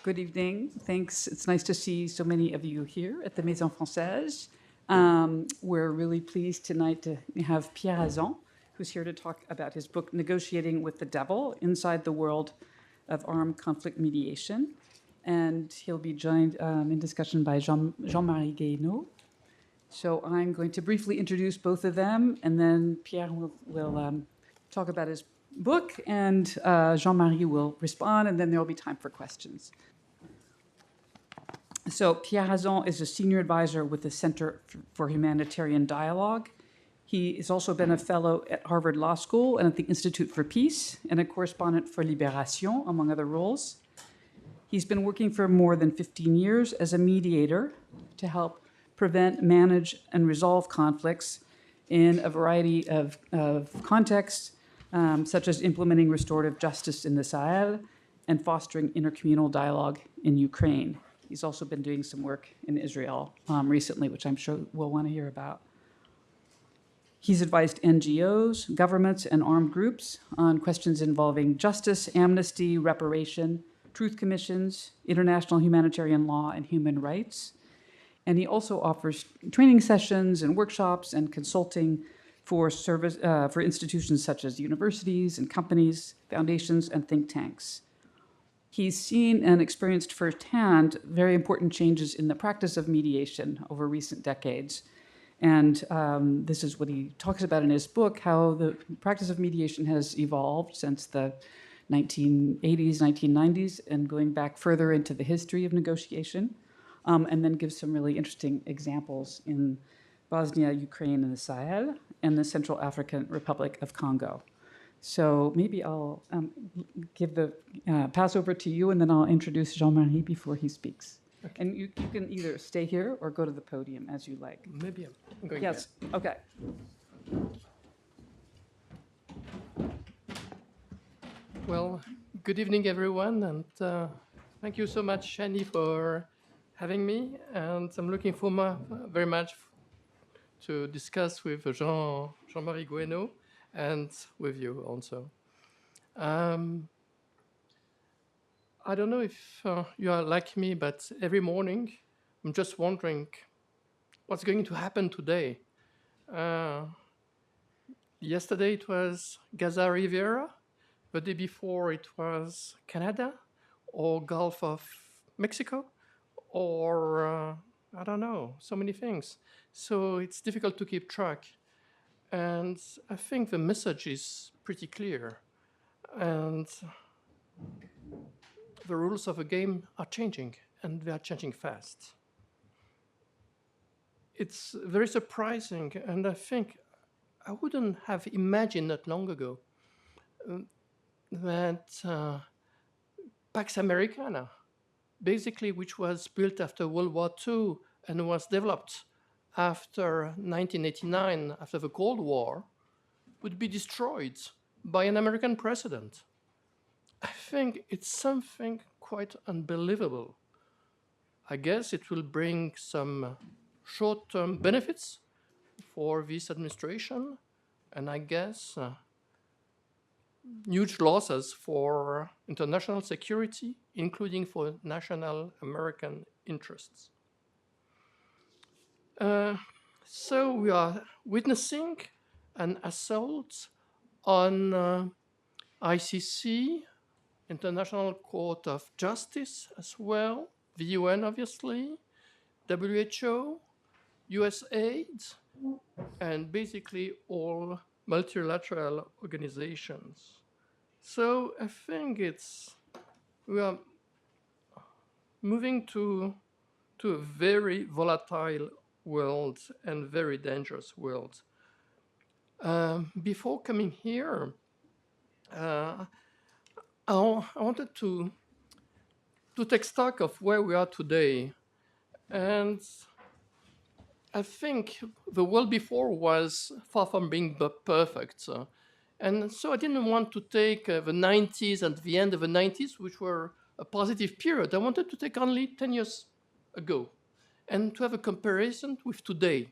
Good evening. Thanks. It's nice to see so many of you here at the Maison Française. We're really pleased tonight to have Pierre Hazan, who's here to talk about his book, Negotiating with the Devil, Inside the World of Armed Conflict Mediation. And he'll be joined in discussion by Jean-Marie Guéhenno. So I'm going to briefly introduce both of them, and then Pierre will talk about his book, and Jean-Marie will respond, and then there will be time for questions. So Pierre Hazan is a senior advisor with the Center for Humanitarian Dialogue. He has also been a fellow at Harvard Law School and at the Institute for Peace, and a correspondent for Libération, among other roles. He's been working for more than 15 years as a mediator to help prevent, manage, and resolve conflicts in a variety of contexts, such as implementing restorative justice in the Sahel and fostering intercommunal dialogue in Ukraine. He's also been doing some work in Israel recently, which I'm sure we'll want to hear about. He's advised NGOs, governments, and armed groups on questions involving justice, amnesty, reparation, truth commissions, international humanitarian law, and human rights. And he also offers training sessions and workshops and consulting for institutions such as universities and companies, foundations, and think tanks. He's seen and experienced firsthand very important changes in the practice of mediation over recent decades. And this is what he talks about in his book, how the practice of mediation has evolved since the 1980s, 1990s, and going back further into the history of negotiation, and then gives some really interesting examples in Bosnia, Ukraine, and the Sahel, and the Central African Republic of Congo. So maybe I'll give the pass over to you, and then I'll introduce Jean-Marie before he speaks. Okay. And you can either stay here or go to the podium as you like. Maybe I'm going Yes, there. Okay. Well, good evening, everyone, and thank you so much, Shanny, for having me. And I'm looking forward very much to discuss with Jean-Marie Guéhenno and with you also. I don't know if you are like me, but every morning I'm just wondering what's going to happen today. Yesterday it was Gaza Riviera. The day before it was Canada or Gulf of Mexico or I don't know, so many things. So it's difficult to keep track. And I think the message is pretty clear. And the rules of the game are changing, and they are changing fast. It's very surprising, and I think I wouldn't have imagined not long ago that Pax Americana, basically which was built after World War II and was developed after 1989, after the Cold War, would be destroyed by an American president. I think it's something quite unbelievable. I guess it will bring some short-term benefits for this administration, and I guess huge losses for international security, including for national American interests. So we are witnessing an assault on ICC, International Court of Justice as well, the UN obviously, WHO, USAID, and basically all multilateral organizations. So I think we are moving to a very volatile world and very dangerous world. Before coming here, I wanted to take stock of where we are today. And I think the world before was far from being perfect. And so I didn't want to take the 90s and the end of the 90s, which were a positive period. I wanted to take only 10 years ago and to have a comparison with today.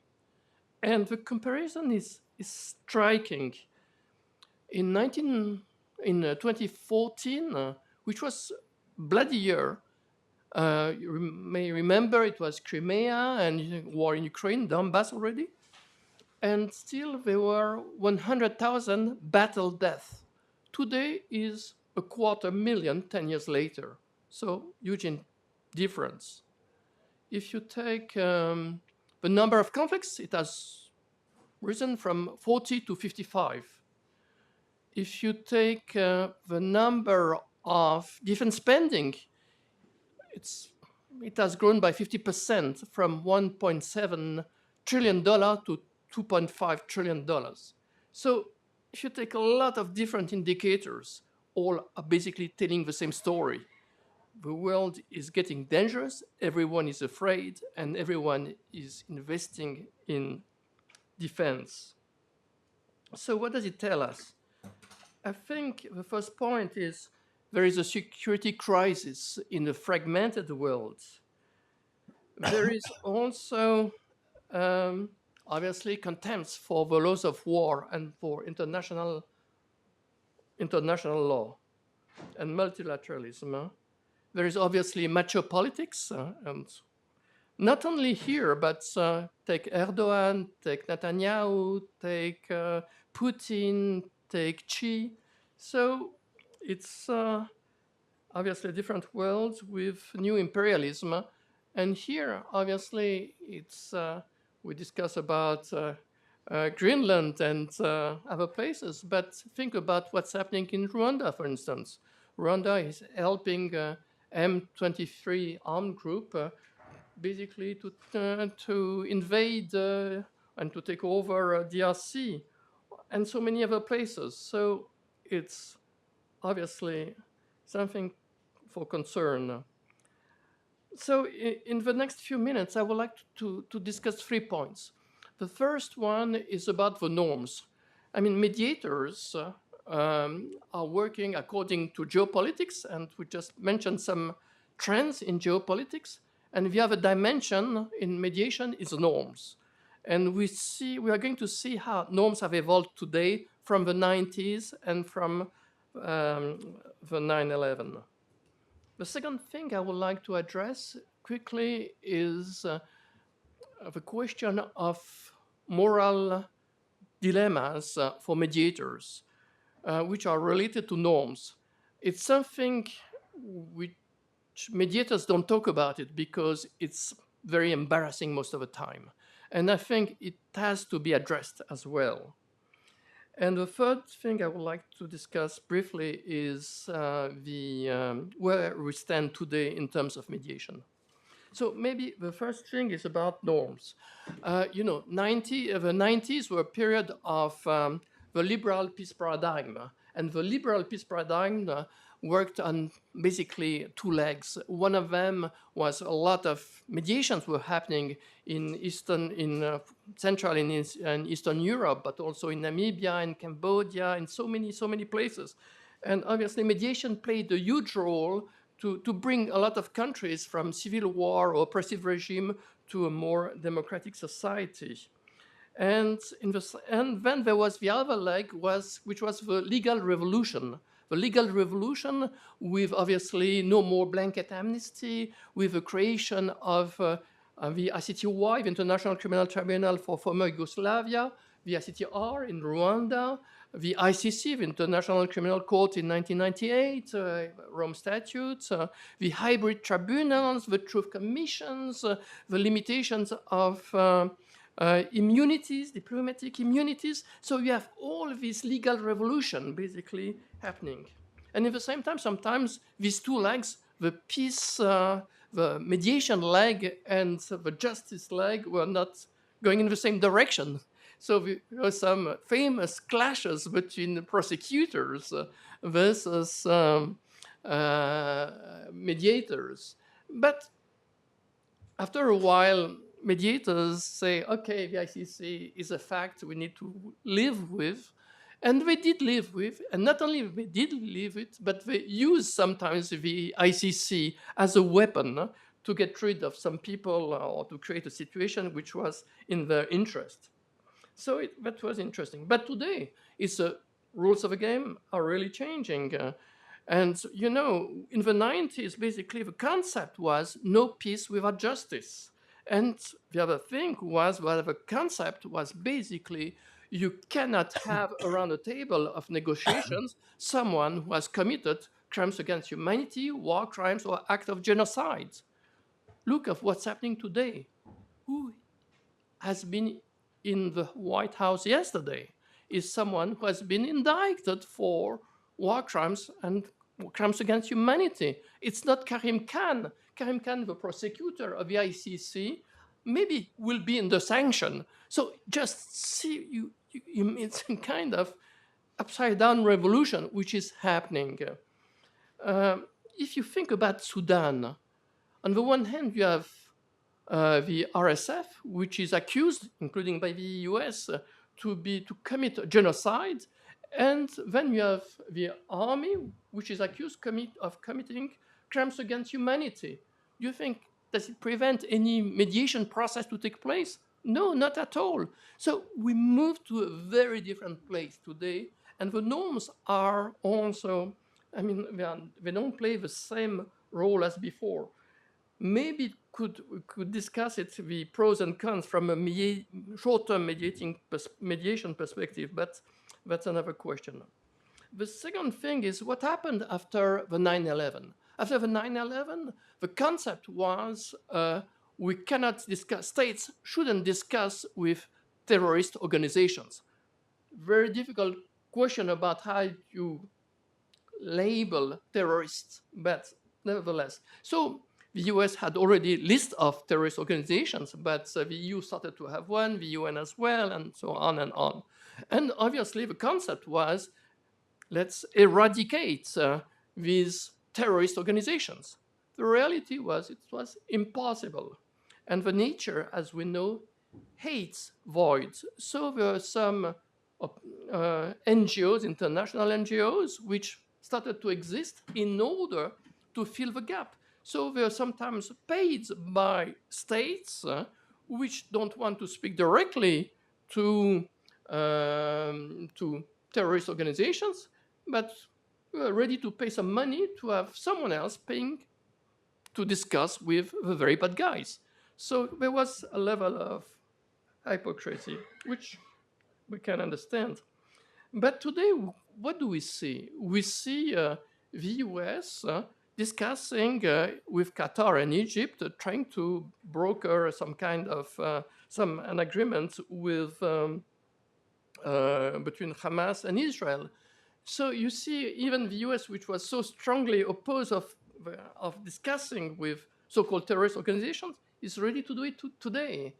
And the comparison is striking. In 2014, which was a bloody year, You may remember it was Crimea and war in Ukraine, Donbass already. And still there were 100,000 battle deaths. Today is 250,000 10 years later. So huge difference. If you take the number of conflicts, it has risen from 40 to 55. If you take the number of defense spending, it has grown by 50% from $1.7 trillion to $2.5 trillion. So if you take a lot of different indicators, all are basically telling the same story. The world is getting dangerous, everyone is afraid, and everyone is investing in defense. So what does it tell us? I think the first point is there is a security crisis in a fragmented world. There is also obviously contempt for the laws of war and for international law and multilateralism. There is obviously macho politics, and not only here, but take Erdogan, take Netanyahu, take Putin, take Xi. So it's obviously different worlds with new imperialism. And here, obviously, it's we discuss about Greenland and other places, but think about what's happening in Rwanda, for instance. Rwanda is helping M23 armed group basically to invade and to take over DRC and so many other places. So it's obviously something for concern. So in the next few minutes, I would like to discuss 3 points. The first one is about the norms. I mean, mediators are working according to geopolitics, and we just mentioned some trends in geopolitics. And the other dimension in mediation is norms. And we are going to see how norms have evolved today from the 90s and from the 9/11. The second thing I would like to address quickly is the question of moral dilemmas for mediators, which are related to norms. It's something which mediators don't talk about it because it's very embarrassing most of the time. And I think it has to be addressed as well. And the third thing I would like to discuss briefly is where we stand today in terms of mediation. So maybe the first thing is about norms. The 90s were a period of the liberal peace paradigm. And the liberal peace paradigm worked on basically 2 legs. One of them was a lot of mediations were happening in Central and Eastern Europe, but also in Namibia and Cambodia and so many places. And obviously mediation played a huge role to bring a lot of countries from civil war or oppressive regime to a more democratic society. And then there was the other leg, which was the legal revolution. The legal revolution with obviously no more blanket amnesty, with the creation of the ICTY, the International Criminal Tribunal for former Yugoslavia, the ICTR in Rwanda, the ICC, the International Criminal Court in 1998, Rome Statute, the hybrid tribunals, the truth commissions, the limitations of immunities, diplomatic immunities. So you have all this legal revolution basically happening. And at the same time, sometimes these 2 legs, the peace, the mediation leg and the justice leg were not going in the same direction. So there were some famous clashes between prosecutors versus mediators. But after a while, mediators say, okay, the ICC is a fact we need to live with. And they did live with, and not only they did live it, but they used sometimes the ICC as a weapon to get rid of some people or to create a situation which was in their interest. So that was interesting. But today, rules of the game are really changing. And, you know, in the 90s, basically the concept was no peace without justice. And the other thing was, well, the concept was basically you cannot have around a table of negotiations someone who has committed crimes against humanity, war crimes, or act of genocide. Look at what's happening today. Who has been in the White House yesterday is someone who has been indicted for war crimes and crimes against humanity. It's not Karim Khan. Karim Khan, the prosecutor of the ICC, maybe will be in the sanction. So just see, it's a kind of upside down revolution which is happening. If you think about Sudan, on the one hand, you have the RSF, which is accused, including by the US, to commit genocide, and then you have the army, which is accused of committing crimes against humanity. Do you think does it prevent any mediation process to take place? No, not at all. So we move to a very different place today, and the norms are also, I mean, they don't play the same role as before. Maybe we could discuss it, the pros and cons from a short-term mediation perspective, but that's another question. The second thing is what happened after the 9/11. After the 9/11, the concept was we cannot discuss, states shouldn't discuss with terrorist organizations. Very difficult question about how you label terrorists, but nevertheless. So the US had already a list of terrorist organizations, but the EU started to have one, the UN as well, and so on and on. And obviously the concept was, let's eradicate these terrorist organizations. The reality was it was impossible. And the nature, as we know, hates voids. So there are some NGOs, international NGOs, which started to exist in order to fill the gap. So they are sometimes paid by states which don't want to speak directly to terrorist organizations, but are ready to pay some money to have someone else paying to discuss with the very bad guys. So there was a level of hypocrisy, which we can understand. But today, what do we see? We see the US discussing with Qatar and Egypt, trying to broker some kind of an agreement with between Hamas and Israel. So you see, even the US, which was so strongly opposed of discussing with so-called terrorist organizations, is ready to do it today.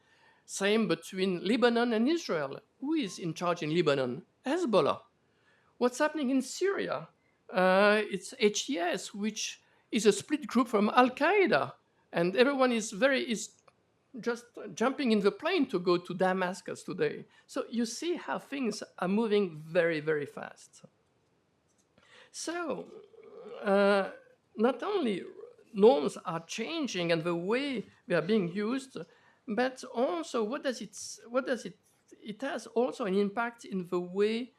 Same between Lebanon and Israel. Who is in charge in Lebanon? Hezbollah. What's happening in Syria? It's HTS, which is a split group from Al Qaeda, and everyone is just jumping in the plane to go to Damascus today. So you see how things are moving very, very fast. So not only norms are changing and the way they are being used, but also it has also an impact in the way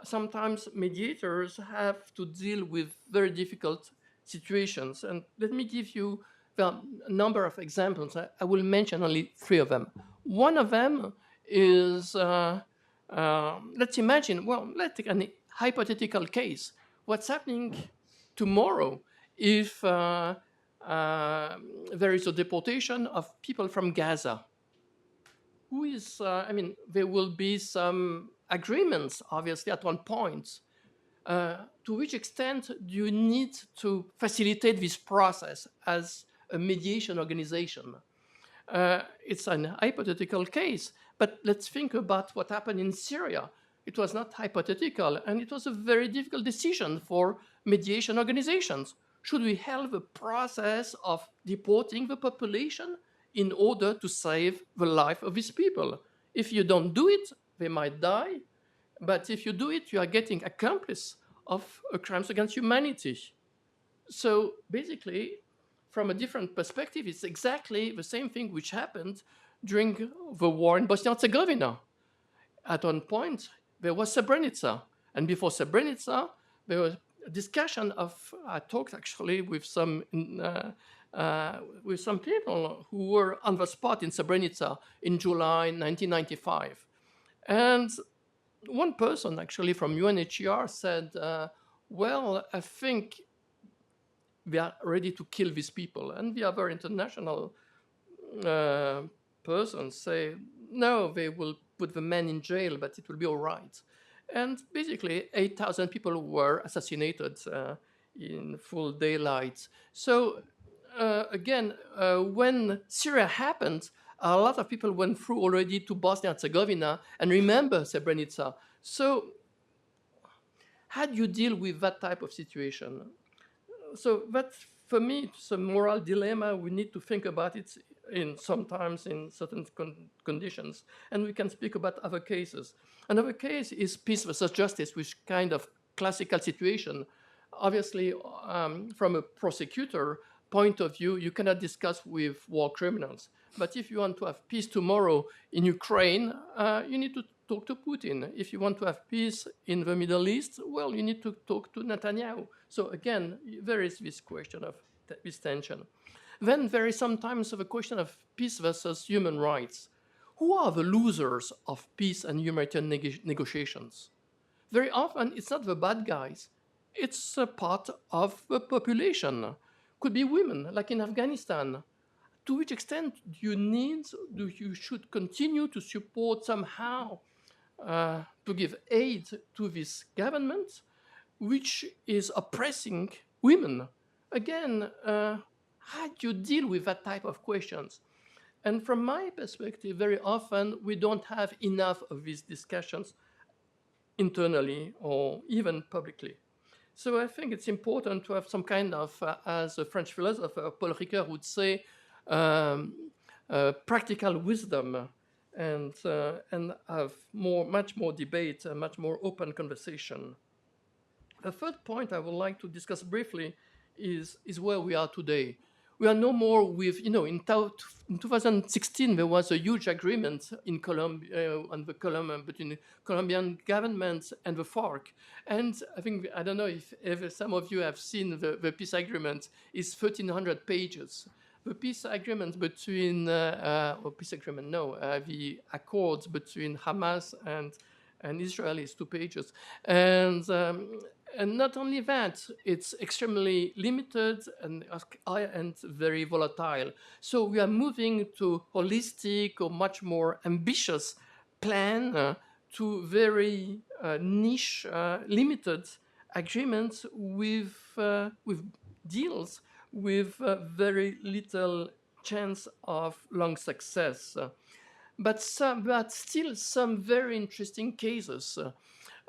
sometimes mediators have to deal with very difficult situations. And let me give you a number of examples. I will mention only 3 of them. One of them is, let's imagine, let's take a hypothetical case. What's happening tomorrow if there is a deportation of people from Gaza? Who is, there will be some agreements, obviously, at one point. To which extent do you need to facilitate this process as a mediation organization? It's an hypothetical case, but let's think about what happened in Syria. It was not hypothetical, and it was a very difficult decision for mediation organizations. Should we have a process of deporting the population in order to save the life of these people? If you don't do it, they might die. But if you do it, you are getting accomplice of crimes against humanity. So basically, from a different perspective, it's exactly the same thing which happened during the war in Bosnia and Herzegovina. At one point, there was Srebrenica. And before Srebrenica, there was discussion of, I talked actually with some people who were on the spot in Srebrenica in July 1995. And one person actually from UNHCR said, well, I think we are ready to kill these people. And the other international persons say, no, they will put the men in jail, but it will be all right. And basically, 8,000 people were assassinated in full daylight. So again, when Syria happened, a lot of people went through already to Bosnia and Herzegovina and remember Srebrenica. So how do you deal with that type of situation? So that, for me, it's a moral dilemma. We need to think about it sometimes in certain conditions. And we can speak about other cases. Another case is peace versus justice, which kind of classical situation. Obviously, from a prosecutor point of view, you cannot discuss with war criminals. But if you want to have peace tomorrow in Ukraine, you need to talk to Putin. If you want to have peace in the Middle East, well, you need to talk to Netanyahu. So again, there is this question of this tension. Then there is sometimes the question of peace versus human rights. Who are the losers of peace and humanitarian negotiations? Very often, it's not the bad guys. It's a part of the population. Could be women, like in Afghanistan. To which extent do you should continue to support somehow to give aid to this government, which is oppressing women? Again, how do you deal with that type of questions? And from my perspective, very often we don't have enough of these discussions internally or even publicly. So I think it's important to have some kind of, as a French philosopher, Paul Ricoeur would say, practical wisdom and have much more debate, much more open conversation. The third point I would like to discuss briefly is where we are today. We are no more with, in 2016, there was a huge agreement in Colombia, between the Colombian government and the FARC. And I don't know if some of you have seen the peace agreement. It's 1,300 pages. The peace agreement between, the accords between Hamas and Israel is 2 pages. And not only that, it's extremely limited and very volatile. So we are moving to holistic or much more ambitious plan to very niche, limited agreements with deals with very little chance of long success. But still some very interesting cases.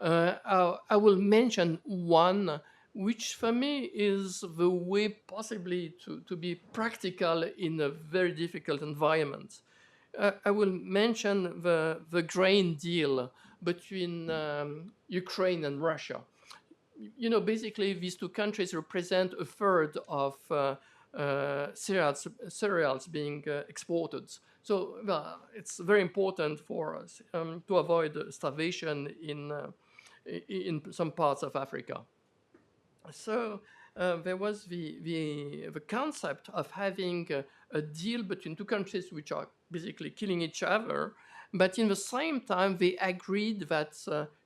I will mention one, which for me is the way possibly to be practical in a very difficult environment. I will mention the grain deal between Ukraine and Russia. Basically, these two countries represent a third of cereals being exported. So it's very important for us to avoid starvation in some parts of Africa. So there was the concept of having a deal between two countries which are basically killing each other, but in the same time they agreed that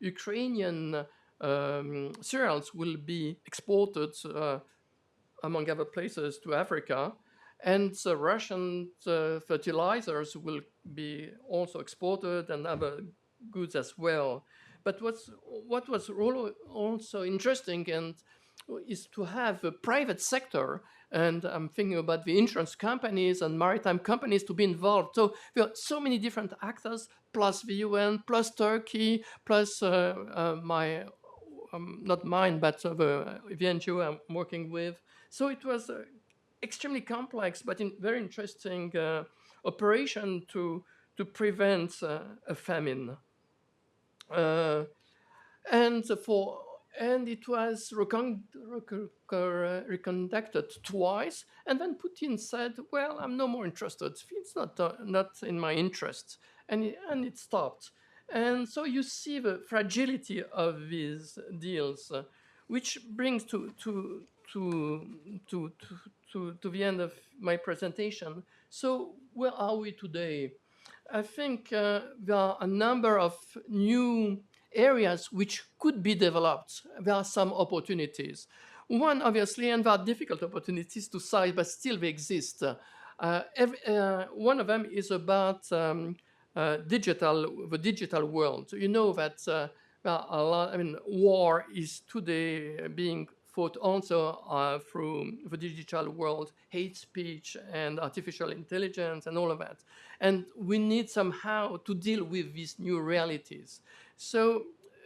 Ukrainian cereals will be exported among other places to Africa, and Russian fertilizers will be also exported and other goods as well. But what was also interesting is to have a private sector, and I'm thinking about the insurance companies and maritime companies to be involved. So there are so many different actors, plus the UN, plus Turkey, plus not mine, but the NGO I'm working with. So it was extremely complex, but very interesting operation to prevent a famine. And it was reconducted twice, and then Putin said, "Well, I'm no more interested. It's not in my interest," and it stopped. And so you see the fragility of these deals. which brings to the end of my presentation. So where are we today? I think there are a number of new areas which could be developed. There are some opportunities. One, obviously, and there are difficult opportunities to size, but still they exist. One of them is about the digital world. You know that there are a lot. I mean, war is today being fought also through the digital world, hate speech and artificial intelligence and all of that. And we need somehow to deal with these new realities. So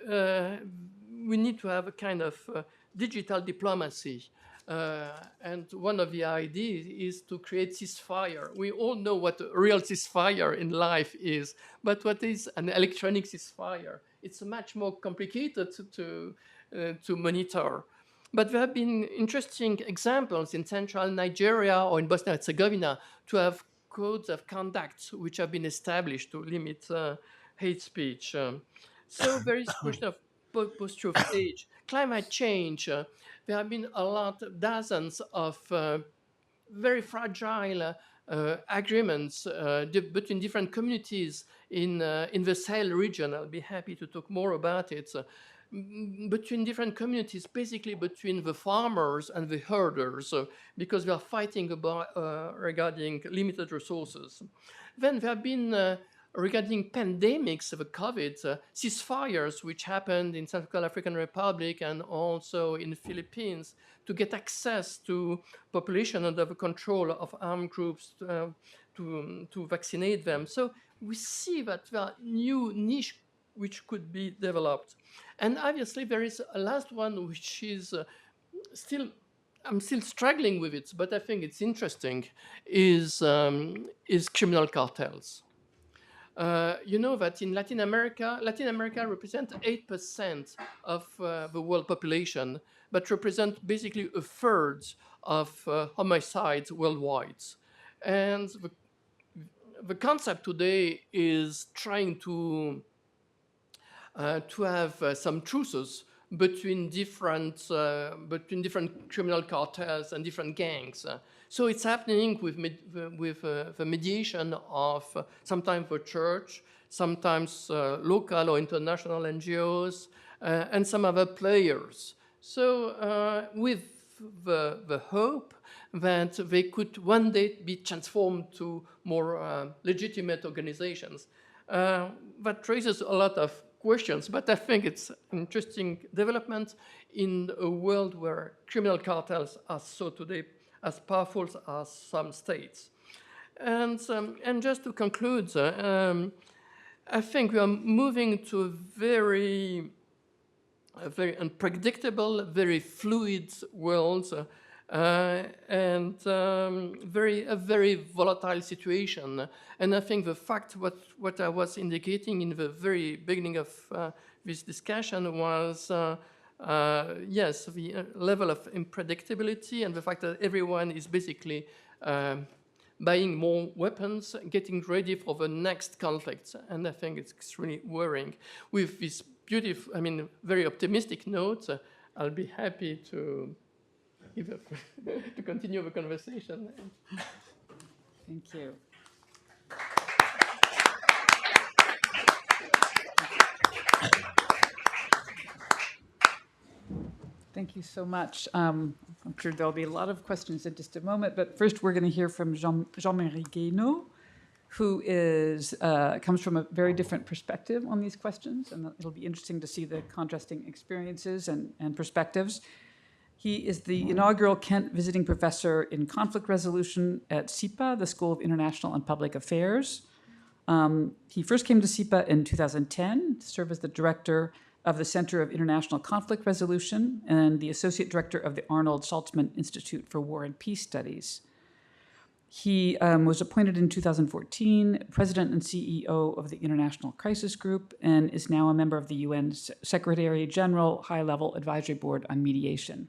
we need to have a kind of digital diplomacy. And one of the ideas is to create ceasefire. We all know what a real ceasefire in life is, but what is an electronic ceasefire? It's much more complicated to monitor. But there have been interesting examples in central Nigeria or in Bosnia and Herzegovina to have codes of conduct which have been established to limit hate speech. So there is a question of posture of age. Climate change, there have been a lot, dozens of very fragile agreements between different communities in the Sahel region. I'll be happy to talk more about it. Between different communities, basically between the farmers and the herders, because we are fighting about regarding limited resources. Then there have been regarding pandemics of COVID, ceasefires which happened in Central African Republic and also in the Philippines to get access to population under the control of armed groups to vaccinate them. So we see that there are new niche which could be developed. And obviously there is a last one which is I'm still struggling with it, but I think it's interesting, is criminal cartels. You know that in Latin America represents 8% of the world population, but represent basically a third of homicides worldwide. And the concept today is trying to have some truces between different criminal cartels and different gangs. So it's happening with the mediation of sometimes the church, sometimes local or international NGOs, and some other players. So with the hope that they could one day be transformed to more legitimate organizations. That raises a lot of questions, but I think it's an interesting development in a world where criminal cartels are so today as powerful as some states. And just to conclude, I think we are moving to a very unpredictable, very fluid world, and a very volatile situation. And I think the fact what I was indicating in the very beginning of this discussion was, yes, the level of unpredictability and the fact that everyone is basically buying more weapons, getting ready for the next conflict. And I think it's extremely worrying. With this beautiful, very optimistic note, I'll be happy to continue the conversation. Thank you. Thank you so much. I'm sure there'll be a lot of questions in just a moment, but first we're going to hear from Jean-Marie Guéhenno, who comes from a very different perspective on these questions, and it'll be interesting to see the contrasting experiences and perspectives. He is the inaugural Kent visiting professor in conflict resolution at SIPA, the School of International and Public Affairs. He first came to SIPA in 2010 to serve as the director of the Center of International Conflict Resolution and the associate director of the Arnold Saltzman Institute for War and Peace Studies. He was appointed in 2014 president and CEO of the International Crisis Group and is now a member of the UN Secretary General High-Level Advisory Board on Mediation.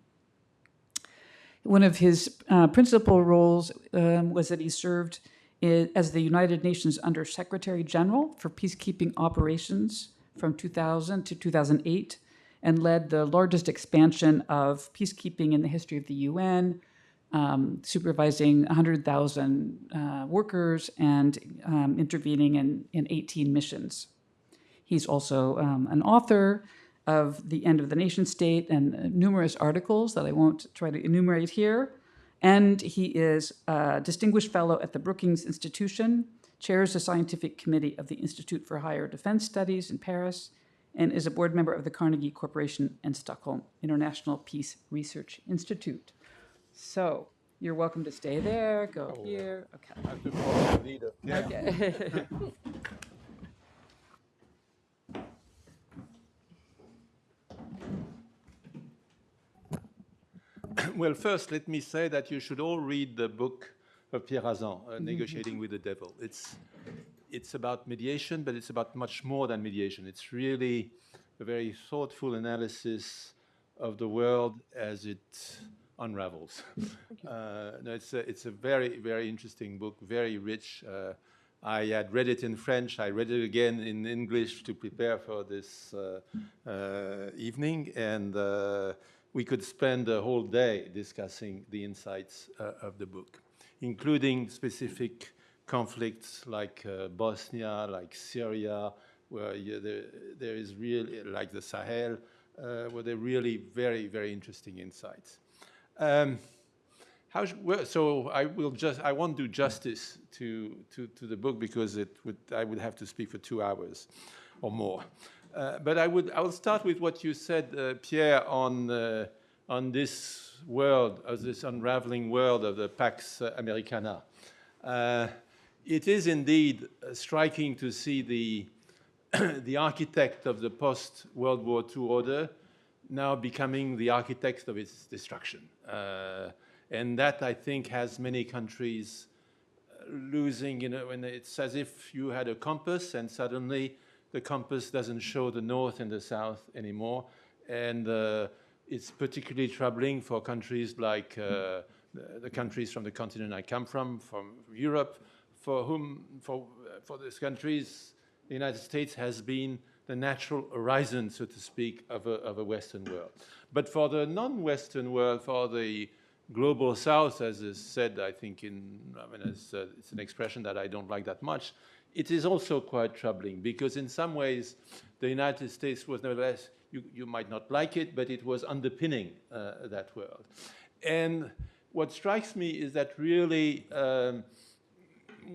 One of his principal roles was that he served as the United Nations Under Secretary General for Peacekeeping Operations from 2000 to 2008, and led the largest expansion of peacekeeping in the history of the UN, supervising 100,000 workers and intervening in 18 missions. He's also an author of The End of the Nation State and numerous articles that I won't try to enumerate here. And he is a distinguished fellow at the Brookings Institution, chairs the scientific committee of the Institute for Higher Defense Studies in Paris, and is a board member of the Carnegie Corporation and Stockholm International Peace Research Institute. So you're welcome to stay there, go here. Okay. I have to follow the leader. Yeah. Okay. Well, first, let me say that you should all read the book of Pierre Hazan, Negotiating with the Devil. It's about mediation, but it's about much more than mediation. It's really a very thoughtful analysis of the world as it unravels. No, it's a very, very interesting book, very rich. I had read it in French. I read it again in English to prepare for this evening, and we could spend a whole day discussing the insights of the book, including specific conflicts like Bosnia, like Syria, where there is really, like the Sahel, where there are really very, very interesting insights. So I won't do justice to the book because I would have to speak for 2 hours or more. But I will start with what you said, Pierre, on this world, this unraveling world of the Pax Americana. It is indeed striking to see the architect of the post-World War II order now becoming the architect of its destruction. And that, I think, has many countries losing, when it's as if you had a compass and suddenly the compass doesn't show the north and the south anymore. And it's particularly troubling for countries like the countries from the continent I come from Europe, for these countries, the United States has been the natural horizon, so to speak, of a Western world. But for the non-Western world, for the global South, as is said, I think it's an expression that I don't like that much, it is also quite troubling because in some ways the United States was nevertheless, you might not like it, but it was underpinning that world. And what strikes me is that really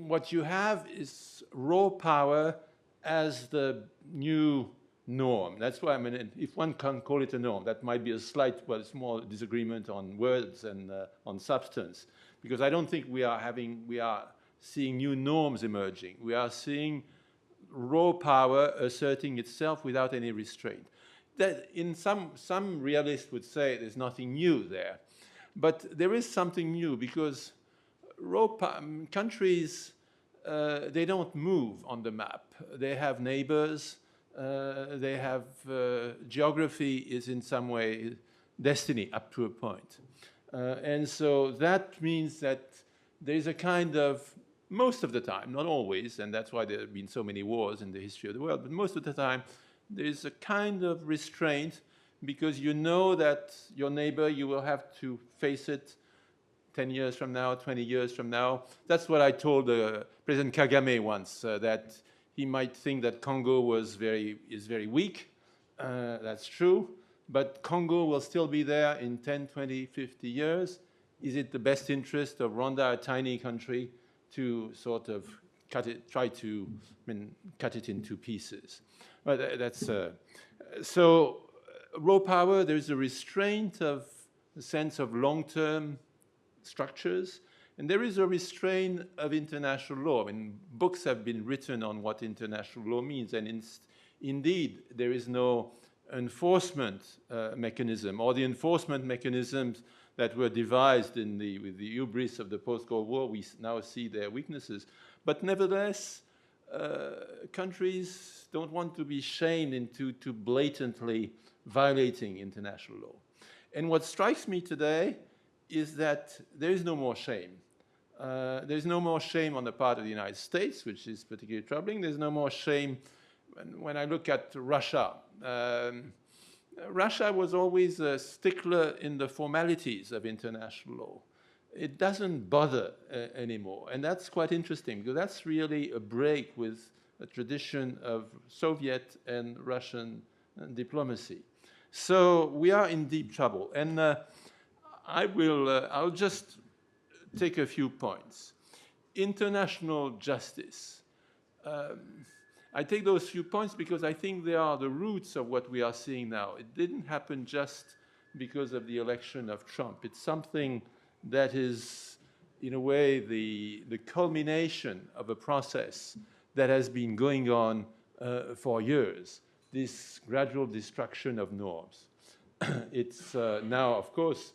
what you have is raw power as the new norm. That's why, if one can call it a norm, that might be a slight, small disagreement on words and on substance, because I don't think we are seeing new norms emerging. We are seeing raw power asserting itself without any restraint. That in some realists would say there's nothing new there, but there is something new because countries, they don't move on the map. They have neighbors. They have geography is in some way destiny up to a point. And so that means that there is a kind of, most of the time, not always, and that's why there have been so many wars in the history of the world, but most of the time, there is a kind of restraint because you know that your neighbor, you will have to face it 10 years from now, 20 years from now. That's what I told President Kagame once, that he might think that Congo is very weak. That's true. But Congo will still be there in 10, 20, 50 years. Is it the best interest of Rwanda, a tiny country, to sort of try to cut it into pieces? But that's so raw power. There's a restraint of the sense of long-term structures, and there is a restraint of international law. Books have been written on what international law means, and indeed there is no enforcement mechanism, or the enforcement mechanisms that were devised with the hubris of the post-Cold War. We now see their weaknesses, but nevertheless, countries don't want to be shamed into blatantly violating international law. And what strikes me today is that there is no more shame. There's no more shame on the part of the United States, which is particularly troubling. There's no more shame when I look at Russia. Russia was always a stickler in the formalities of international law. It doesn't bother anymore. And that's quite interesting, because that's really a break with a tradition of Soviet and Russian diplomacy. So we are in deep trouble. And I'll just take a few points. International justice. I take those few points because I think they are the roots of what we are seeing now. It didn't happen just because of the election of Trump. It's something that is, in a way, the culmination of a process that has been going on for years, this gradual destruction of norms. It's now, of course,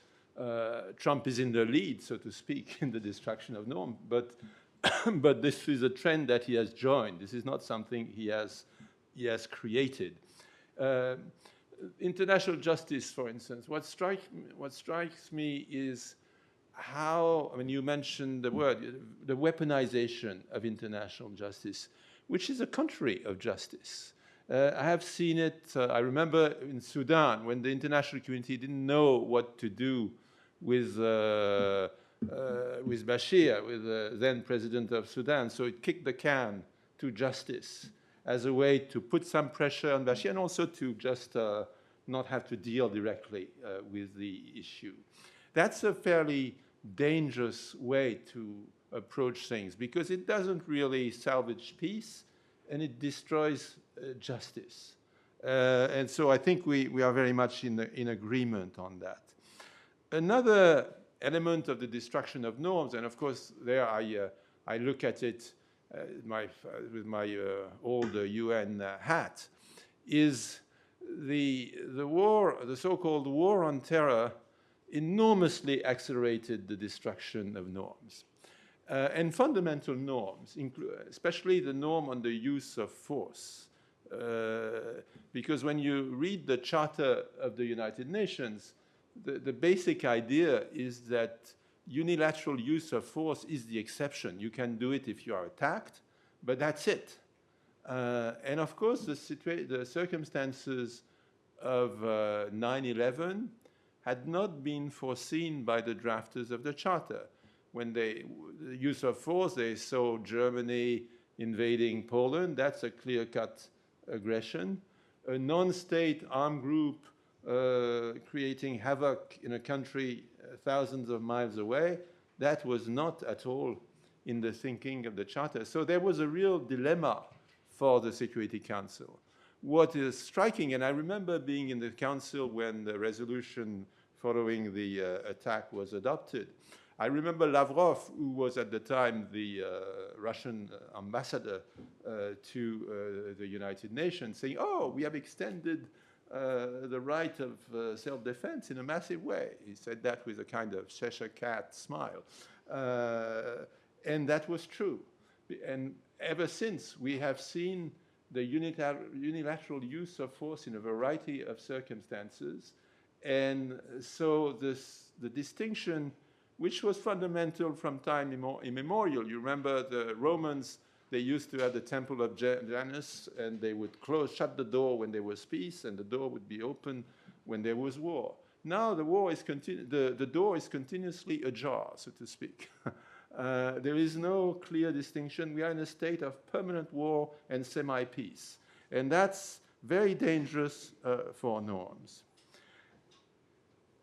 Trump is in the lead, so to speak, in the destruction of norms, but but this is a trend that he has joined. This is not something he has created. International justice, for instance, what strikes me is how, I mean, you mentioned the word, the weaponization of international justice, which is a contrary of justice. I have seen it, I remember in Sudan, when the international community didn't know what to do with Bashir, with the then president of Sudan. So it kicked the can to justice as a way to put some pressure on Bashir and also to just not have to deal directly with the issue. That's a fairly dangerous way to approach things because it doesn't really salvage peace and it destroys justice. And so I think we are very much in agreement on that. Another element of the destruction of norms, and of course there I look at it with my old UN hat, is the war, the so-called war on terror, enormously accelerated the destruction of norms. And fundamental norms, especially the norm on the use of force. Because when you read the Charter of the United Nations, the basic idea is that unilateral use of force is the exception. You can do it if you are attacked, but that's it. And of course, the circumstances of 9/11 had not been foreseen by the drafters of the Charter. When the use of force, they saw Germany invading Poland. That's a clear-cut aggression. A non-state armed group creating havoc in a country thousands of miles away, that was not at all in the thinking of the Charter. So there was a real dilemma for the Security Council. What is striking, and I remember being in the Council when the resolution following the attack was adopted. I remember Lavrov, who was at the time the Russian ambassador to the United Nations, saying, oh, we have extended the right of self-defense in a massive way. He said that with a kind of Cheshire cat smile. And that was true. And ever since, we have seen the unilateral use of force in a variety of circumstances. And so the distinction, which was fundamental from time immemorial. You remember the Romans, they used to have the temple of Janus, and they would shut the door when there was peace, and the door would be open when there was war. Now the door is continuously ajar, so to speak. There is no clear distinction. We are in a state of permanent war and semi-peace. And that's very dangerous for norms.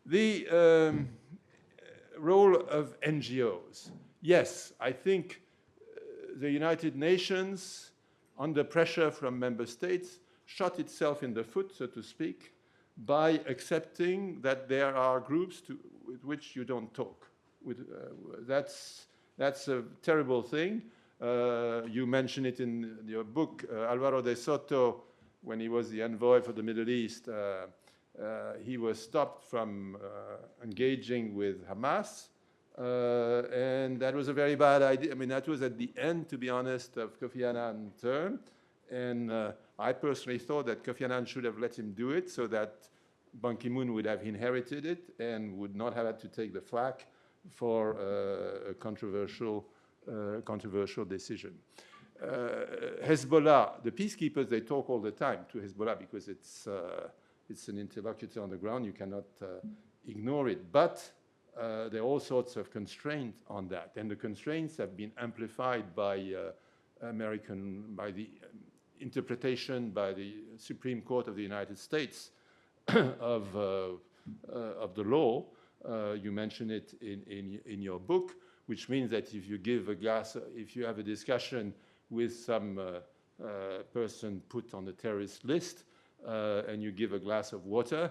The role of NGOs. Yes, I think the United Nations, under pressure from member states, shot itself in the foot, so to speak, by accepting that there are groups with which you don't talk. That's a terrible thing. You mention it in your book. Alvaro de Soto, when he was the envoy for the Middle East, he was stopped from engaging with Hamas, and that was a very bad idea. I mean, that was at the end, to be honest, of Kofi Annan's term, and I personally thought that Kofi Annan should have let him do it so that Ban Ki-moon would have inherited it and would not have had to take the flak for a controversial decision. Hezbollah, the peacekeepers, they talk all the time to Hezbollah because it's it's an interlocutor on the ground. You cannot ignore it. But there are all sorts of constraints on that. And the constraints have been amplified by the interpretation by the Supreme Court of the United States of the law. You mention it in your book, which means that if you give if you have a discussion with some person put on the terrorist list, and you give a glass of water,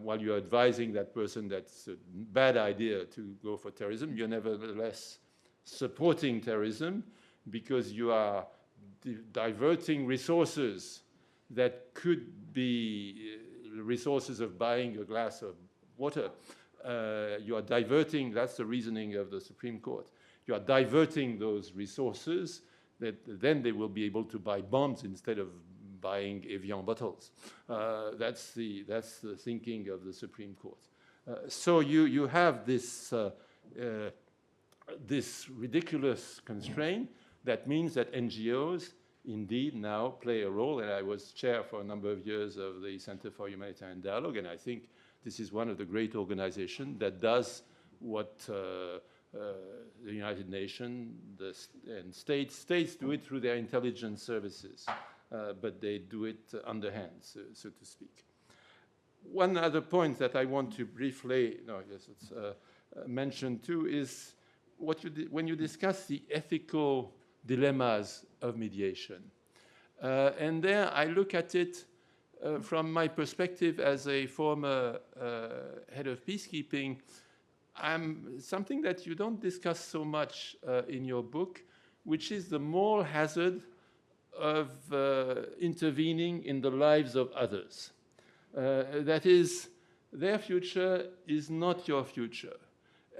while you're advising that person that's a bad idea to go for terrorism, you're nevertheless supporting terrorism because you are diverting resources that could be resources of buying a glass of water. You are diverting, that's the reasoning of the Supreme Court. You are diverting those resources that then they will be able to buy bombs instead of buying Evian bottles. That's the thinking of the Supreme Court. So you have this ridiculous constraint that means that NGOs indeed now play a role, and I was chair for a number of years of the Center for Humanitarian Dialogue, and I think this is one of the great organizations that does what the United Nations and states do it through their intelligence services, but they do it underhand, so to speak. One other point that I want to briefly mention too is when you discuss the ethical dilemmas of mediation. And there I look at it from my perspective as a former head of peacekeeping. Something that you don't discuss so much in your book, which is the moral hazard of intervening in the lives of others. That is, their future is not your future.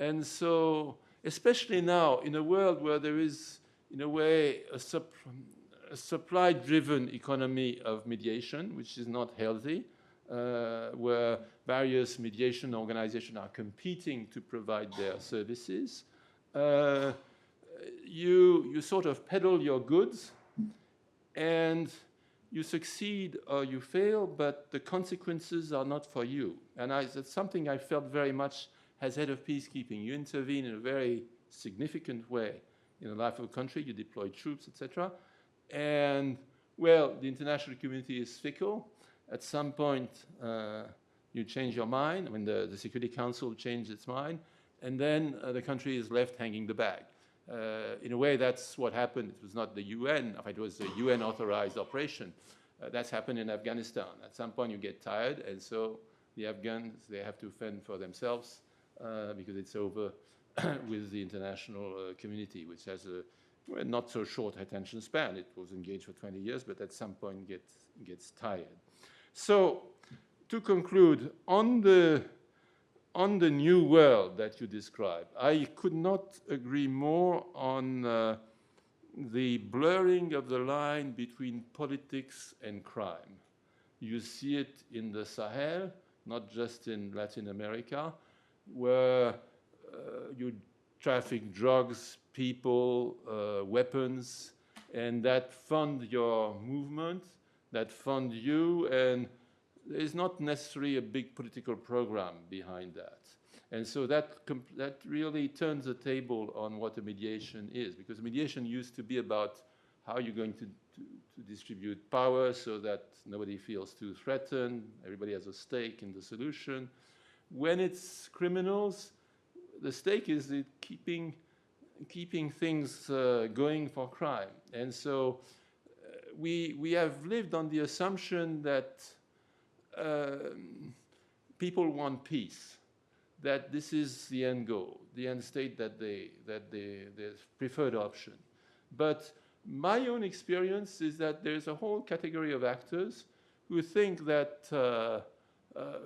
And so, especially now, in a world where there is, in a way, a supply-driven economy of mediation, which is not healthy, where various mediation organizations are competing to provide their services, you sort of peddle your goods, and you succeed or you fail, but the consequences are not for you. And that's something I felt very much as head of peacekeeping. You intervene in a very significant way in the life of a country, you deploy troops, etc. And, well, the international community is fickle. At some point, you change your mind. I mean, the Security Council changed its mind, and then the country is left hanging the bag. In a way, that's what happened. It was not the UN. It was a UN-authorized operation. That's happened in Afghanistan. At some point, you get tired, and so the Afghans, they have to fend for themselves because it's over with the international community, which has a not so short attention span. It was engaged for 20 years, but at some point gets tired. So, to conclude, on the new world that you describe, I could not agree more on the blurring of the line between politics and crime. You see it in the Sahel, not just in Latin America, where you traffic drugs, people, weapons, and that fund your movement, that fund you, and there's not necessarily a big political program behind that. And so that really turns the table on what a mediation is, because mediation used to be about how you're going to distribute power so that nobody feels too threatened, everybody has a stake in the solution. When it's criminals, the stake is keeping things going for crime. And so we have lived on the assumption that people want peace, that this is the end goal, the end state that their preferred option. But my own experience is that there's a whole category of actors who think that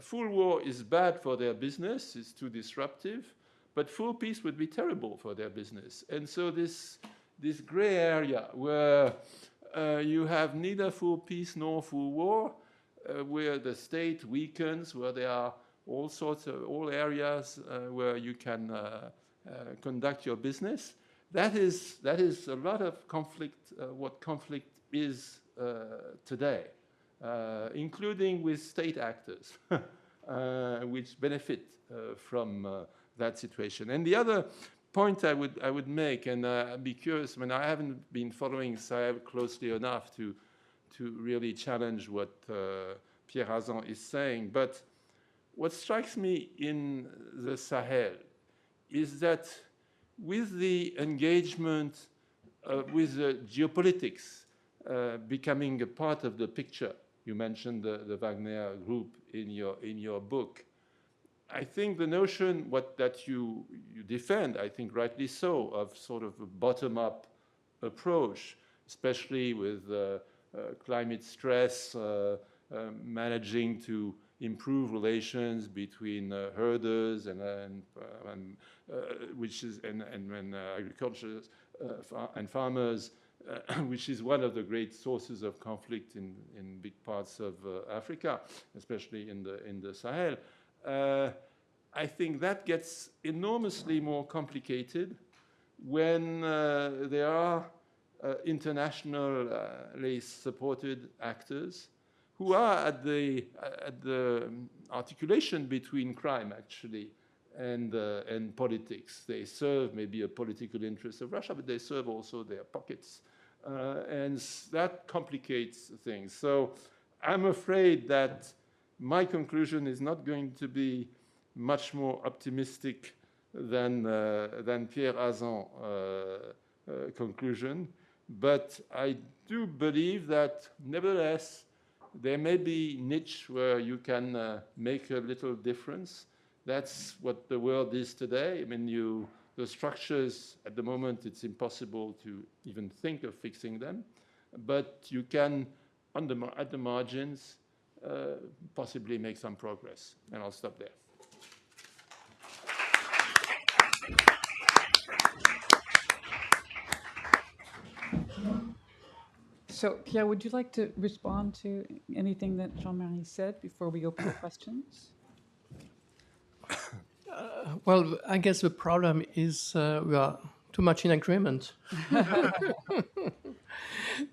full war is bad for their business, it's too disruptive, but full peace would be terrible for their business. And so this gray area where you have neither full peace nor full war, where the state weakens, where there are all areas where you can conduct your business, that is a lot of conflict, what conflict is today. including with state actors, which benefit from that situation. And the other point I would make, and I'd be curious, I mean, I haven't been following Sahel closely enough to really challenge what Pierre Hazan is saying, but what strikes me in the Sahel is that with the engagement with the geopolitics becoming a part of the picture, you mentioned the Wagner group in your book. I think the notion that you defend, I think rightly so, of sort of a bottom-up approach, especially with climate stress, managing to improve relations between herders and agriculture and farmers, which is one of the great sources of conflict in big parts of Africa, especially in the Sahel. I think that gets enormously more complicated when there are internationally supported actors who are at the articulation between crime, actually, and politics. They serve maybe a political interest of Russia, but they serve also their pockets. And that complicates things. So I'm afraid that my conclusion is not going to be much more optimistic than Pierre Hazan's conclusion. But I do believe that, nevertheless, there may be niche where you can make a little difference. That's what the world is today. I mean, the structures, at the moment, it's impossible to even think of fixing them. But you can, at the margins, possibly make some progress. And I'll stop there. So, Pierre, would you like to respond to anything that Jean-Marie said before we open for questions? Well, I guess the problem is we are too much in agreement.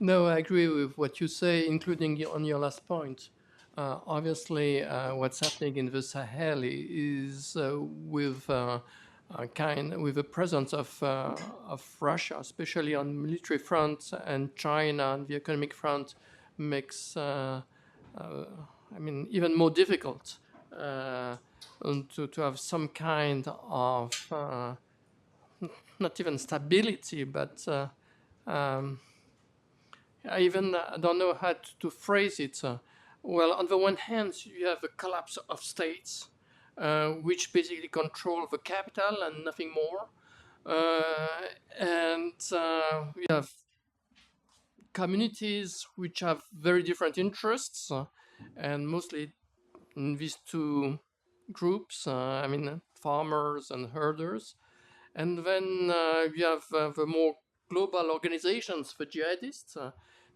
No, I agree with what you say, including on your last point. Obviously, what's happening in the Sahel is with the presence of Russia, especially on military front, and China on the economic front, makes even more difficult to have some kind of not even stability, but I don't know how to phrase it. Well, on the one hand, you have a collapse of states, which basically control the capital and nothing more. And we have communities which have very different interests, and mostly in these two groups, farmers and herders. And then you have the more global organizations, the jihadists.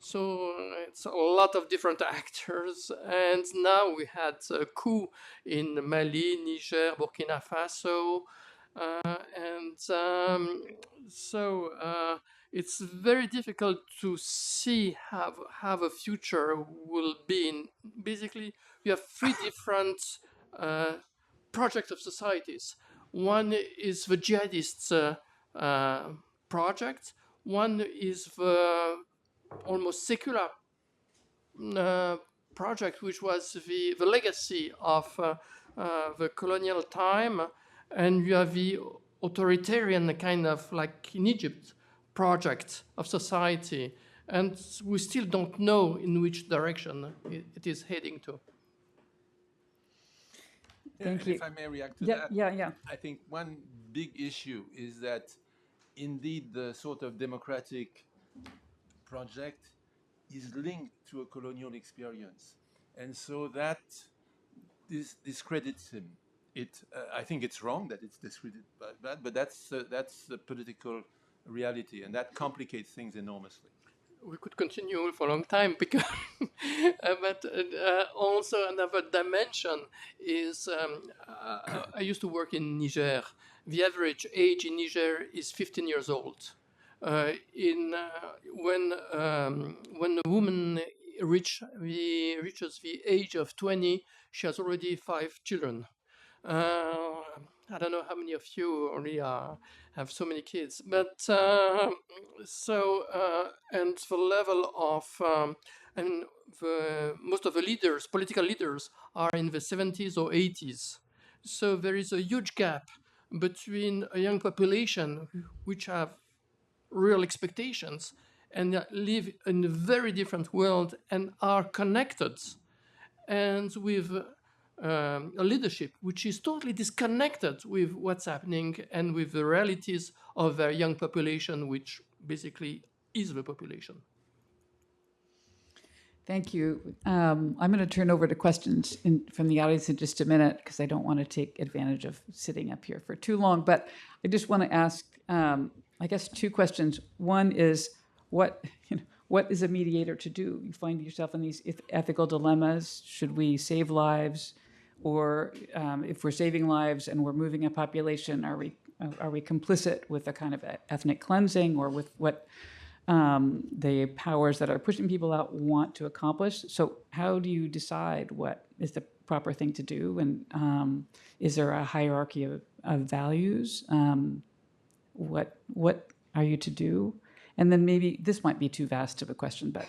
So it's a lot of different actors. And now we had a coup in Mali, Niger, Burkina Faso. It's very difficult to see how the future will be. Basically, you have three different projects of societies. One is the jihadists project. One is the almost secular project, which was the legacy of the colonial time. And you have the authoritarian kind of, like in Egypt, project of society. And we still don't know in which direction it is heading to. Thank you. If I may react to that. Yeah. I think one big issue is that indeed the sort of democratic project is linked to a colonial experience. And so that discredits him. I think it's wrong that it's discredited by that, but that's the political reality, and that complicates things enormously. We could continue for a long time, because but also another dimension is I used to work in Niger. The average age in Niger is 15 years old. When a woman reaches the age of 20, she has already 5 children. I don't know how many of you already have so many kids, but and the level of and most of the leaders, political leaders, are in the 70s or 80s. So there is a huge gap between a young population which have real expectations and live in a very different world and are connected, and with a leadership which is totally disconnected with what's happening and with the realities of their young population, which basically is the population. Thank you. I'm going to turn over to questions from the audience in just a minute because I don't want to take advantage of sitting up here for too long. But I just want to ask, I guess, 2 questions. One is, what is a mediator to do? You find yourself in these ethical dilemmas. Should we save lives? Or if we're saving lives and we're moving a population, are we complicit with a kind of ethnic cleansing, or with what the powers that are pushing people out want to accomplish? So how do you decide what is the proper thing to do? And is there a hierarchy of values? What are you to do? And then maybe this might be too vast of a question, but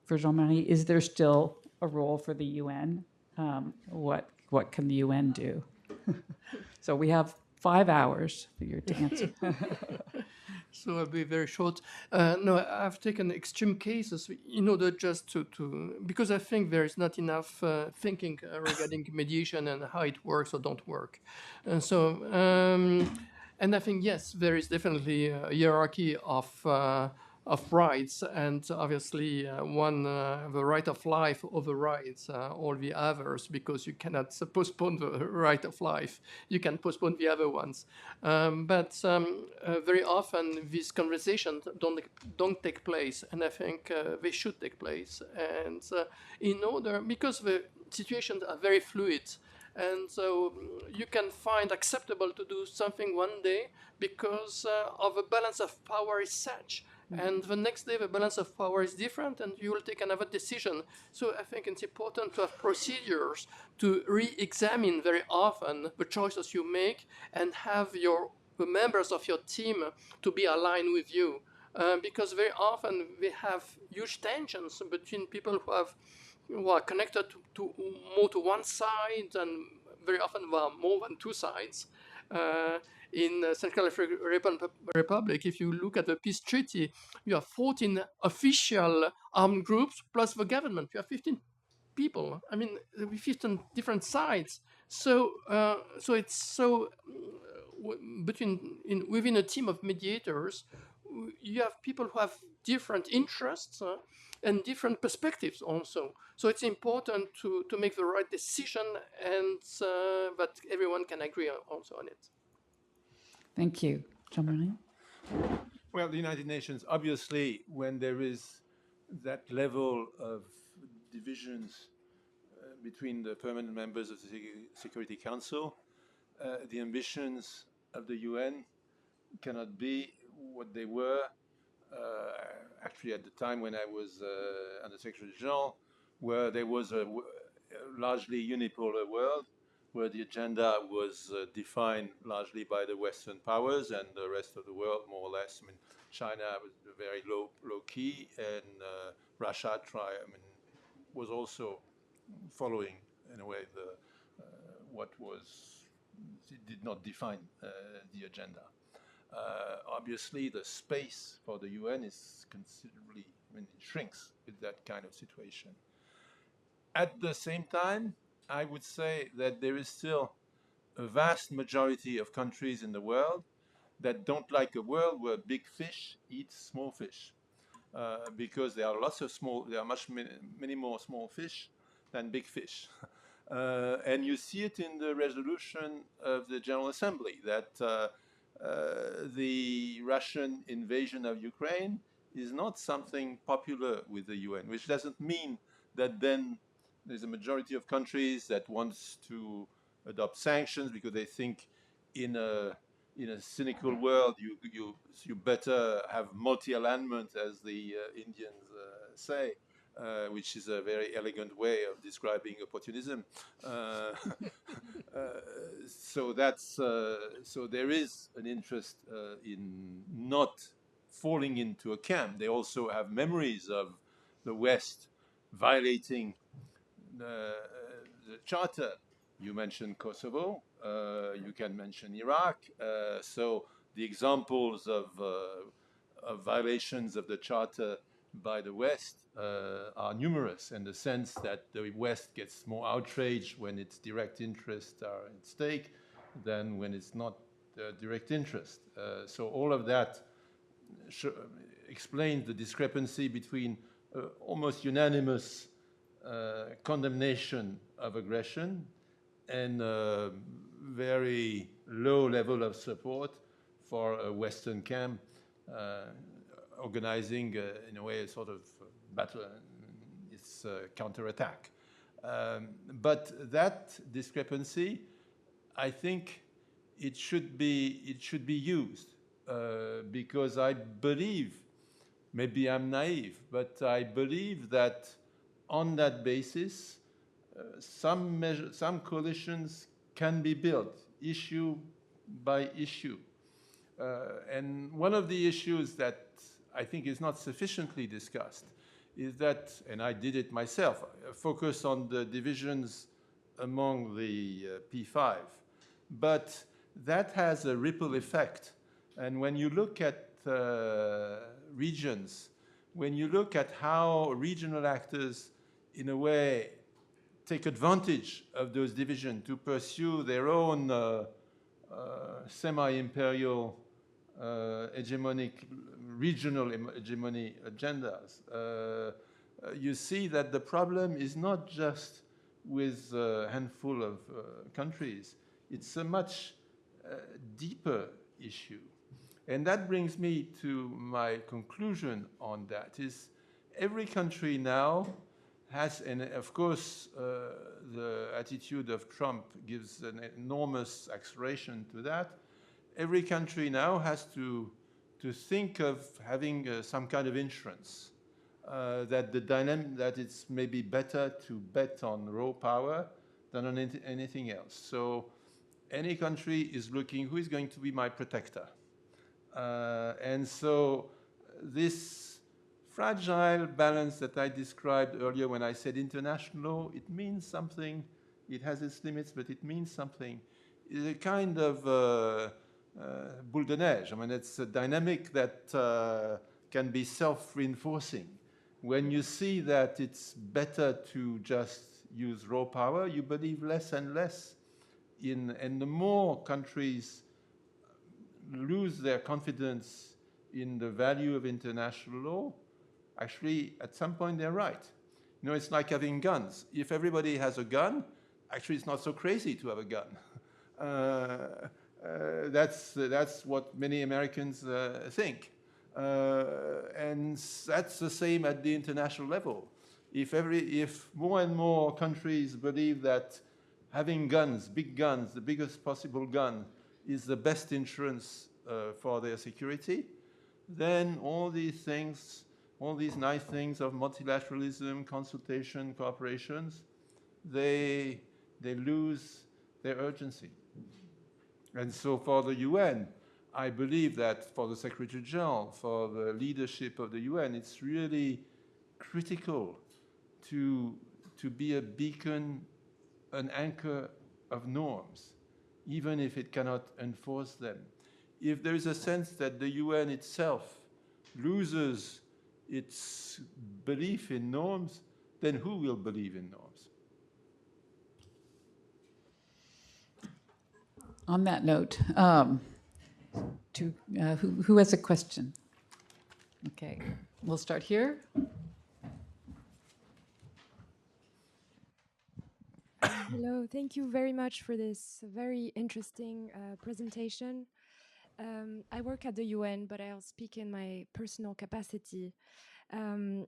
for Jean-Marie, is there still a role for the UN? What can the UN do? So we have 5 hours for you to answer. So I'll be very short. No, I've taken extreme cases in order just to because I think there is not enough thinking regarding mediation and how it works or don't work. And I think, yes, there is definitely a hierarchy of rights, and obviously the right of life overrides all the others, because you cannot postpone the right of life. You can postpone the other ones. But very often these conversations don't take place, and I think they should take place. And because the situations are very fluid, and so you can find acceptable to do something one day because of a balance of power is such. And the next day the balance of power is different, and you will take another decision. So I think it's important to have procedures to re-examine very often the choices you make, and have the members of your team to be aligned with you. Because very often we have huge tensions between people who are connected to more to one side, and very often there are more than 2 sides. In Central African Republic, if you look at the peace treaty, you have 14 official armed groups plus the government. You have 15 people. I mean, 15 different sides. So within a team of mediators, you have people who have different interests and different perspectives also. So it's important to make the right decision, and that everyone can agree also on it. Thank you. Jean-Marie? Well, the United Nations, obviously, when there is that level of divisions between the permanent members of the Security Council, the ambitions of the UN cannot be what they were actually at the time when I was Under Secretary General, where there was a largely unipolar world, where the agenda was defined largely by the Western powers, and the rest of the world, more or less. I mean, China was very low key, and Russia was also following in a way what was, it did not define the agenda. Obviously, the space for the UN is considerably, it shrinks with that kind of situation. At the same time, I would say that there is still a vast majority of countries in the world that don't like a world where big fish eat small fish, because there are many more small fish than big fish. And you see it in the resolution of the General Assembly that the Russian invasion of Ukraine is not something popular with the UN, which doesn't mean that then there's a majority of countries that wants to adopt sanctions because they think in a cynical world you better have multi-alignment, as the Indians say. which is a very elegant way of describing opportunism. So there is an interest in not falling into a camp. They also have memories of the West violating the charter. You mentioned Kosovo. You can mention Iraq. So the examples of violations of the charter by the West are numerous, in the sense that the West gets more outraged when its direct interests are at stake than when it's not direct interest. So all of that explains the discrepancy between almost unanimous condemnation of aggression and a very low level of support for a Western camp organizing, in a way, a sort of battle, its counterattack. But that discrepancy, I think, it should be used because I believe, maybe I'm naive, but I believe that on that basis, some coalitions can be built, issue by issue. And one of the issues that I think is not sufficiently discussed is that, and I did it myself, focus on the divisions among the P5. But that has a ripple effect. And when you look at regions, when you look at how regional actors, in a way, take advantage of those divisions to pursue their own semi-imperial hegemonic, regional hegemony agendas, you see that the problem is not just with a handful of countries. It's a much deeper issue. And that brings me to my conclusion on that, is every country now has, and of course, the attitude of Trump gives an enormous acceleration to that. Every country now has to think of having some kind of insurance, that it's maybe better to bet on raw power than on anything else. So any country is looking, who is going to be my protector? And so this fragile balance that I described earlier when I said international law, it means something. It has its limits, but it means something. It's a kind of boule de neige. I mean, it's a dynamic that can be self-reinforcing. When you see that it's better to just use raw power, you believe less and less in, and the more countries lose their confidence in the value of international law, actually, at some point, they're right. You know, it's like having guns. If everybody has a gun, actually, it's not so crazy to have a gun. That's what many Americans think. And that's the same at the international level. If more and more countries believe that having guns, big guns, the biggest possible gun, is the best insurance for their security, then all these things, all these nice things of multilateralism, consultation, cooperations, they lose their urgency. And so for the UN, I believe that for the Secretary General, for the leadership of the UN, it's really critical to be a beacon, an anchor of norms, even if it cannot enforce them. If there is a sense that the UN itself loses its belief in norms, then who will believe in norms? On that note, who has a question? Okay, we'll start here. Hello, thank you very much for this very interesting presentation. I work at the UN, but I'll speak in my personal capacity. To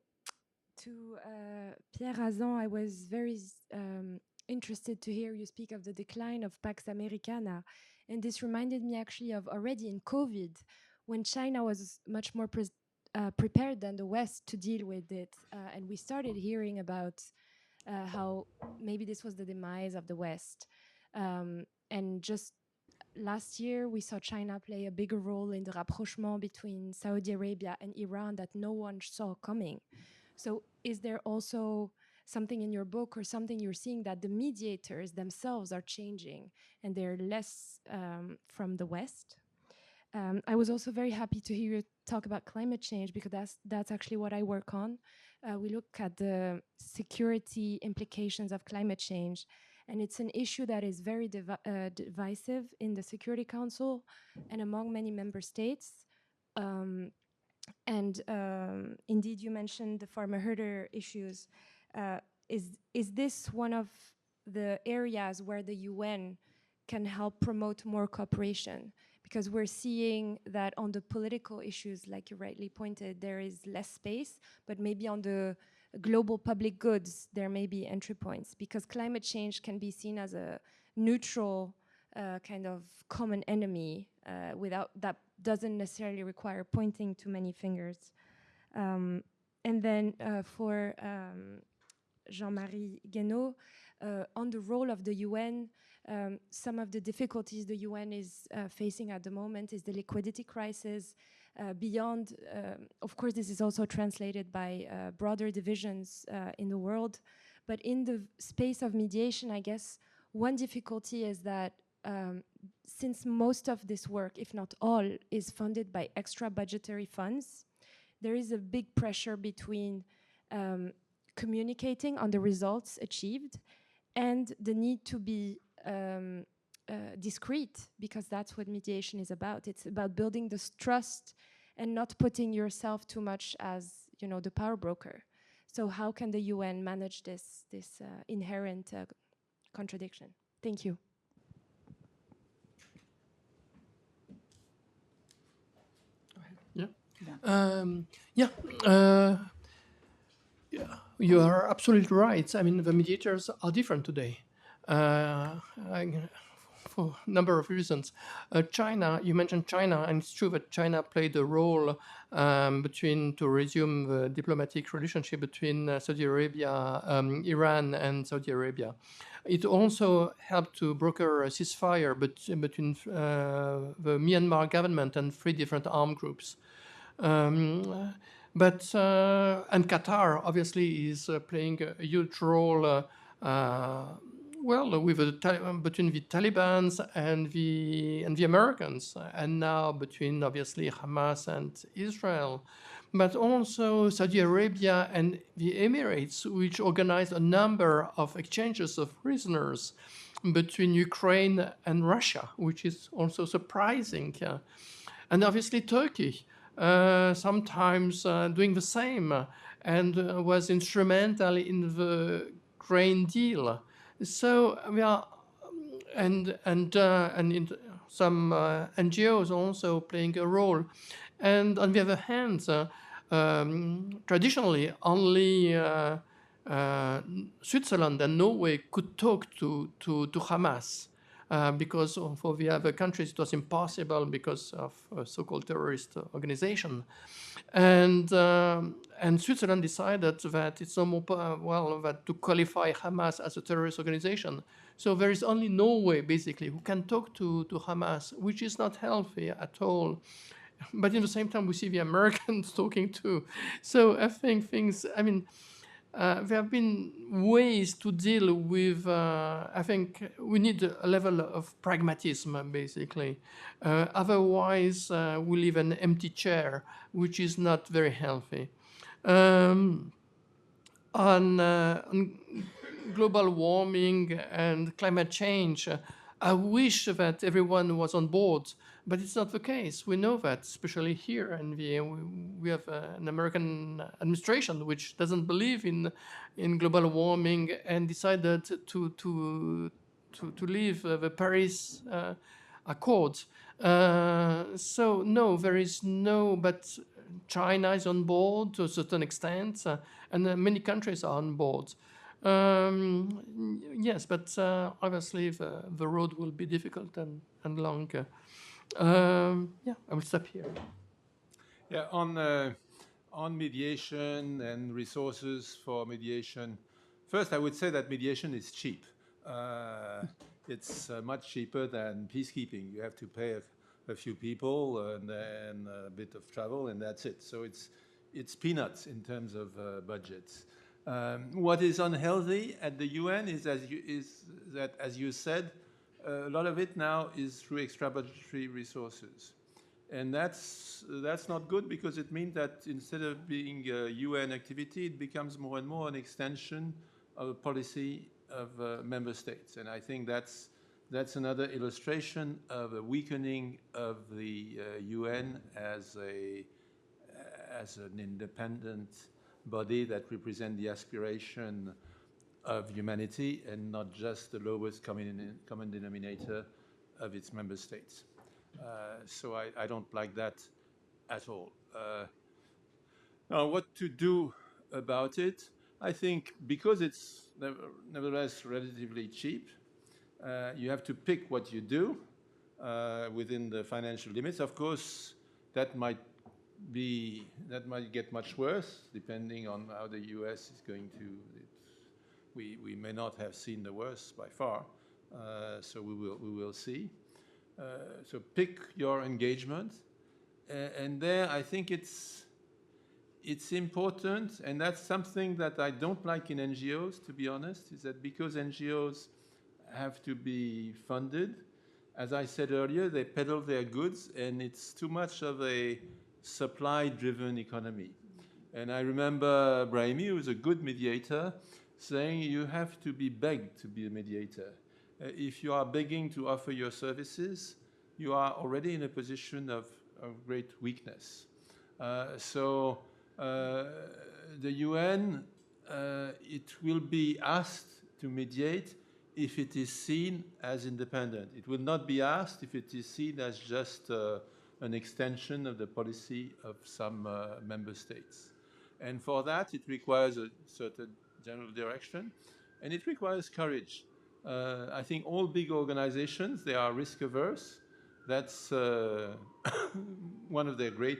Pierre Hazan, I was very interested to hear you speak of the decline of Pax Americana. And this reminded me actually of already in COVID, when China was much more prepared than the West to deal with it. And we started hearing about how maybe this was the demise of the West. And just last year, we saw China play a bigger role in the rapprochement between Saudi Arabia and Iran that no one saw coming. So is there also something in your book or something you're seeing that the mediators themselves are changing and they're less from the West? I was also very happy to hear you talk about climate change, because that's actually what I work on. We look at the security implications of climate change, and it's an issue that is very divisive in the Security Council and among many member states. Indeed, you mentioned the farmer-herder issues. Is this one of the areas where the UN can help promote more cooperation? Because we're seeing that on the political issues, like you rightly pointed, there is less space, but maybe on the global public goods, there may be entry points, because climate change can be seen as a neutral kind of common enemy without that doesn't necessarily require pointing too many fingers. And then for Jean-Marie Guéhenno, on the role of the UN, some of the difficulties the UN is facing at the moment is the liquidity crisis. Beyond, of course, this is also translated by broader divisions in the world. But in the space of mediation, I guess one difficulty is that since most of this work, if not all, is funded by extra budgetary funds, there is a big pressure between communicating on the results achieved and the need to be discreet, because that's what mediation is about. It's about building this trust and not putting yourself too much as, you know, the power broker. So how can the UN manage this inherent contradiction? Thank you. You are absolutely right. I mean, the mediators are different today for a number of reasons. China, you mentioned China, and it's true that China played a role to resume the diplomatic relationship between Saudi Arabia, Iran, and Saudi Arabia. It also helped to broker a ceasefire between the Myanmar government and 3 different armed groups. And Qatar obviously is playing a huge role. With between the Taliban and the Americans, and now between obviously Hamas and Israel, but also Saudi Arabia and the Emirates, which organized a number of exchanges of prisoners between Ukraine and Russia, which is also surprising, and obviously Turkey. Sometimes doing the same, and was instrumental in the grain deal. So we are, and in some NGOs also playing a role. And on the other hand, traditionally only Switzerland and Norway could talk to Hamas. Because for the other countries it was impossible because of a so-called terrorist organization, and Switzerland decided that it's no more that to qualify Hamas as a terrorist organization. So there is only Norway basically who can talk to Hamas, which is not healthy at all. But in the same time, we see the Americans talking too. So I think things. I mean. There have been ways to deal with, I think we need a level of pragmatism, basically. Otherwise, we leave an empty chair, which is not very healthy. On global warming and climate change, I wish that everyone was on board, but it's not the case. We know that, especially here, and we have an American administration which doesn't believe in global warming and decided to leave the Paris Accord. So no, there is no, but China is on board to a certain extent, and many countries are on board. Yes, but obviously the road will be difficult and long. I will stop here. Yeah, on on mediation and resources for mediation, first I would say that mediation is cheap. It's much cheaper than peacekeeping. You have to pay a few people and then a bit of travel, and that's it. So it's peanuts in terms of budgets. What is unhealthy at the UN is that, as you said, a lot of it now is through extra-budgetary resources. And that's not good, because it means that instead of being a UN activity, it becomes more and more an extension of a policy of member states. And I think that's another illustration of a weakening of the UN as an independent body that represents the aspiration of humanity and not just the lowest common denominator of its member states. So I don't like that at all. Now, what to do about it? I think because it's nevertheless relatively cheap, you have to pick what you do within the financial limits. Of course, that might get much worse depending on how the US is going to. We may not have seen the worst by far, so we will see. So pick your engagement, and there I think it's important, and that's something that I don't like in NGOs, to be honest, is that because NGOs have to be funded, as I said earlier, they peddle their goods, and it's too much of a supply-driven economy. And I remember Brahimi, who's a good mediator, saying you have to be begged to be a mediator. If you are begging to offer your services, you are already in a position of great weakness. So the UN, it will be asked to mediate if it is seen as independent. It will not be asked if it is seen as just an extension of the policy of some member states. And for that, it requires a certain general direction, and it requires courage. I think all big organizations, they are risk averse. That's one of their great